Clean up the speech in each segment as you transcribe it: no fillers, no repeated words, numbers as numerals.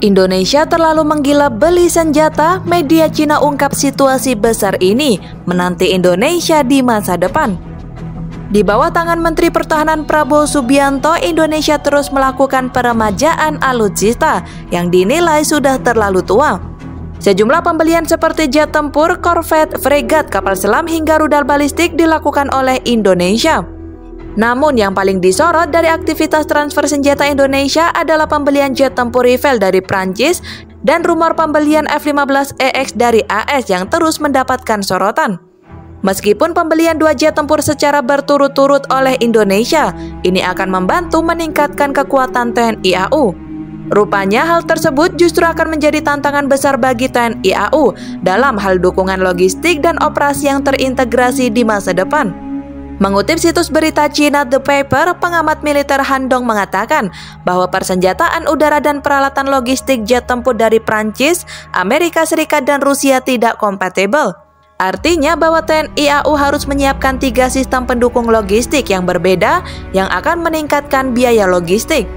Indonesia terlalu menggila beli senjata, media Cina ungkap situasi besar ini menanti Indonesia di masa depan. Di bawah tangan Menteri Pertahanan Prabowo Subianto, Indonesia terus melakukan peremajaan alutsista yang dinilai sudah terlalu tua. Sejumlah pembelian seperti jet tempur, korvet, fregat, kapal selam hingga rudal balistik dilakukan oleh Indonesia. Namun yang paling disorot dari aktivitas transfer senjata Indonesia adalah pembelian jet tempur Rafale dari Prancis dan rumor pembelian F-15EX dari AS yang terus mendapatkan sorotan. Meskipun pembelian 2 jet tempur secara berturut-turut oleh Indonesia, ini akan membantu meningkatkan kekuatan TNI AU. Rupanya hal tersebut justru akan menjadi tantangan besar bagi TNI AU dalam hal dukungan logistik dan operasi yang terintegrasi di masa depan. Mengutip situs berita China The Paper, pengamat militer Han Dong mengatakan bahwa persenjataan udara dan peralatan logistik jet tempur dari Prancis, Amerika Serikat, dan Rusia tidak kompatibel. Artinya bahwa TNI AU harus menyiapkan 3 sistem pendukung logistik yang berbeda yang akan meningkatkan biaya logistik.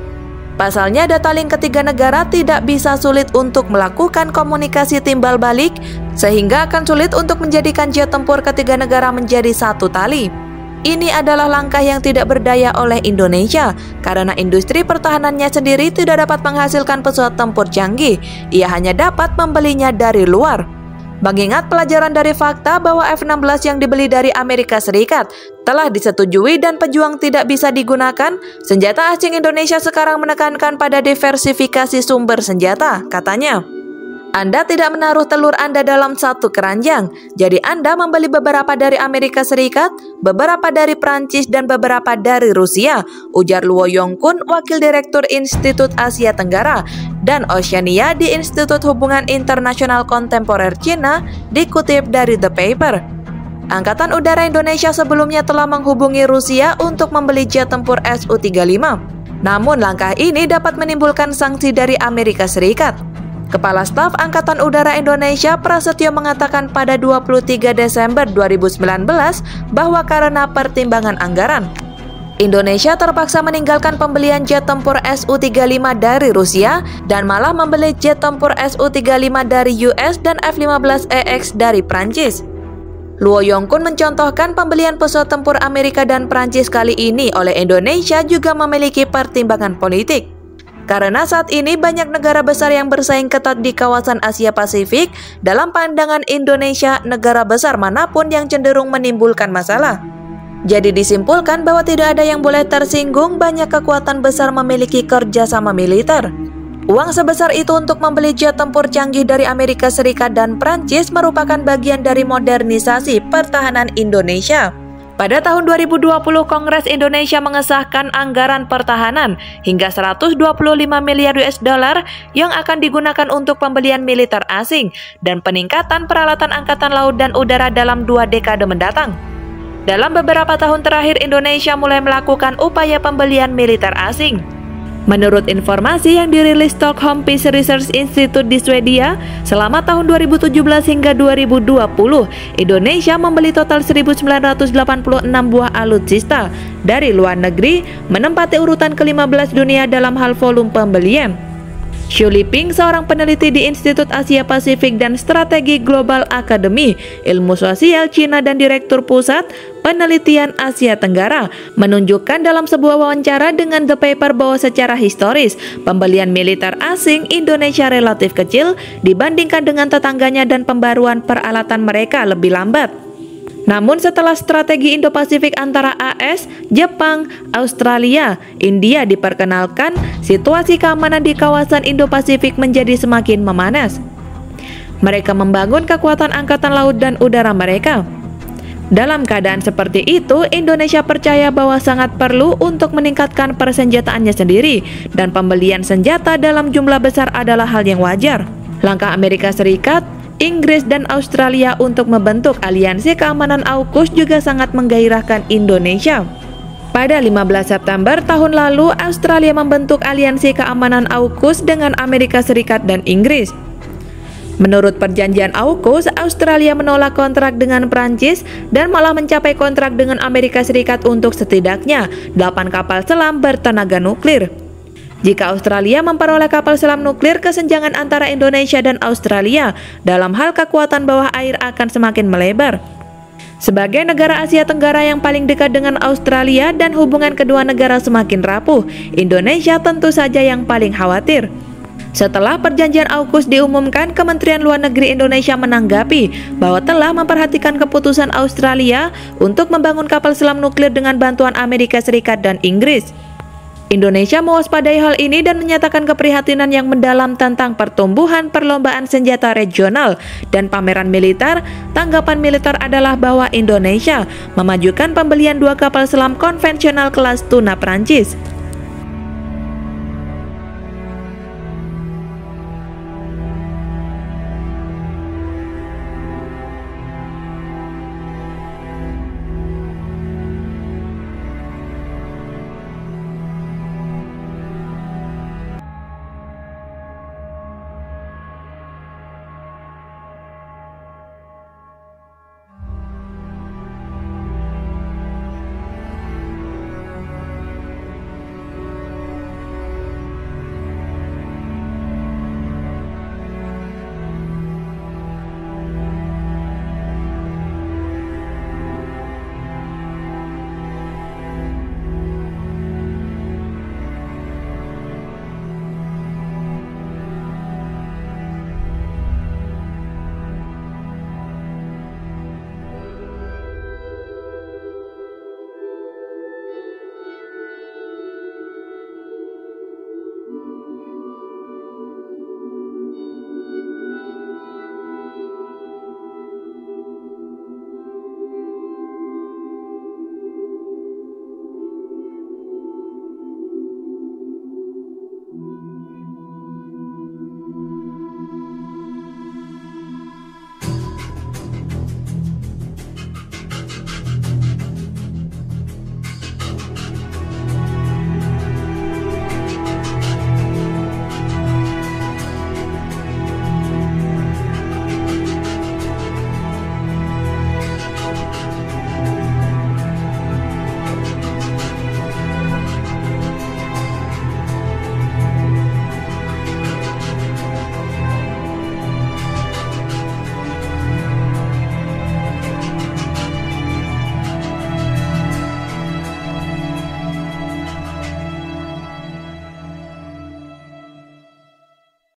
Pasalnya data link ketiga negara tidak bisa sulit untuk melakukan komunikasi timbal balik, sehingga akan sulit untuk menjadikan jet tempur ketiga negara menjadi satu tali. Ini adalah langkah yang tidak berdaya oleh Indonesia karena industri pertahanannya sendiri tidak dapat menghasilkan pesawat tempur canggih. Ia hanya dapat membelinya dari luar. Mengingat pelajaran dari fakta bahwa F-16 yang dibeli dari Amerika Serikat telah disetujui dan pejuang tidak bisa digunakan, senjata asing Indonesia sekarang menekankan pada diversifikasi sumber senjata, katanya. Anda tidak menaruh telur Anda dalam satu keranjang, jadi Anda membeli beberapa dari Amerika Serikat, beberapa dari Prancis, dan beberapa dari Rusia, ujar Luo Yongkun, Wakil Direktur Institut Asia Tenggara dan Oceania di Institut Hubungan Internasional Kontemporer Cina, dikutip dari The Paper. Angkatan Udara Indonesia sebelumnya telah menghubungi Rusia untuk membeli jet tempur Su-35. Namun langkah ini dapat menimbulkan sanksi dari Amerika Serikat. Kepala Staf Angkatan Udara Indonesia Prasetyo mengatakan pada 23 Desember 2019 bahwa karena pertimbangan anggaran, Indonesia terpaksa meninggalkan pembelian jet tempur Su-35 dari Rusia dan malah membeli jet tempur Su-35 dari US dan F-15EX dari Prancis. Luo Yongkun mencontohkan pembelian pesawat tempur Amerika dan Prancis kali ini oleh Indonesia juga memiliki pertimbangan politik. Karena saat ini banyak negara besar yang bersaing ketat di kawasan Asia Pasifik, dalam pandangan Indonesia, negara besar manapun yang cenderung menimbulkan masalah. Jadi disimpulkan bahwa tidak ada yang boleh tersinggung, banyak kekuatan besar memiliki kerjasama militer. Uang sebesar itu untuk membeli jet tempur canggih dari Amerika Serikat dan Prancis merupakan bagian dari modernisasi pertahanan Indonesia. Pada tahun 2020, Kongres Indonesia mengesahkan anggaran pertahanan hingga 125 miliar US dollar yang akan digunakan untuk pembelian militer asing dan peningkatan peralatan angkatan laut dan udara dalam 2 dekade mendatang. Dalam beberapa tahun terakhir, Indonesia mulai melakukan upaya pembelian militer asing. Menurut informasi yang dirilis Stockholm Peace Research Institute di Swedia, selama tahun 2017 hingga 2020, Indonesia membeli total 1.986 buah alutsista dari luar negeri, menempati urutan ke-15 dunia dalam hal volume pembelian. Xu Liping, seorang peneliti di Institut Asia Pasifik dan Strategi Global Akademi Ilmu Sosial Cina dan Direktur Pusat Penelitian Asia Tenggara, menunjukkan dalam sebuah wawancara dengan The Paper bahwa secara historis, pembelian militer asing Indonesia relatif kecil dibandingkan dengan tetangganya dan pembaruan peralatan mereka lebih lambat. Namun setelah strategi Indo-Pasifik antara AS, Jepang, Australia, India diperkenalkan, situasi keamanan di kawasan Indo-Pasifik menjadi semakin memanas. Mereka membangun kekuatan angkatan laut dan udara mereka. Dalam keadaan seperti itu, Indonesia percaya bahwa sangat perlu untuk meningkatkan persenjataannya sendiri, dan pembelian senjata dalam jumlah besar adalah hal yang wajar. Langkah Amerika Serikat, Inggris, dan Australia untuk membentuk aliansi keamanan AUKUS juga sangat menggairahkan Indonesia. Pada 15 September tahun lalu, Australia membentuk aliansi keamanan AUKUS dengan Amerika Serikat dan Inggris. Menurut perjanjian AUKUS, Australia menolak kontrak dengan Prancis dan malah mencapai kontrak dengan Amerika Serikat untuk setidaknya 8 kapal selam bertenaga nuklir. Jika Australia memperoleh kapal selam nuklir, kesenjangan antara Indonesia dan Australia dalam hal kekuatan bawah air akan semakin melebar. Sebagai negara Asia Tenggara yang paling dekat dengan Australia dan hubungan kedua negara semakin rapuh, Indonesia tentu saja yang paling khawatir. Setelah perjanjian AUKUS diumumkan, Kementerian Luar Negeri Indonesia menanggapi bahwa telah memperhatikan keputusan Australia untuk membangun kapal selam nuklir dengan bantuan Amerika Serikat dan Inggris. Indonesia mewaspadai hal ini dan menyatakan keprihatinan yang mendalam tentang pertumbuhan perlombaan senjata regional dan pameran militer. Tanggapan militer adalah bahwa Indonesia memajukan pembelian 2 kapal selam konvensional kelas tuna Prancis.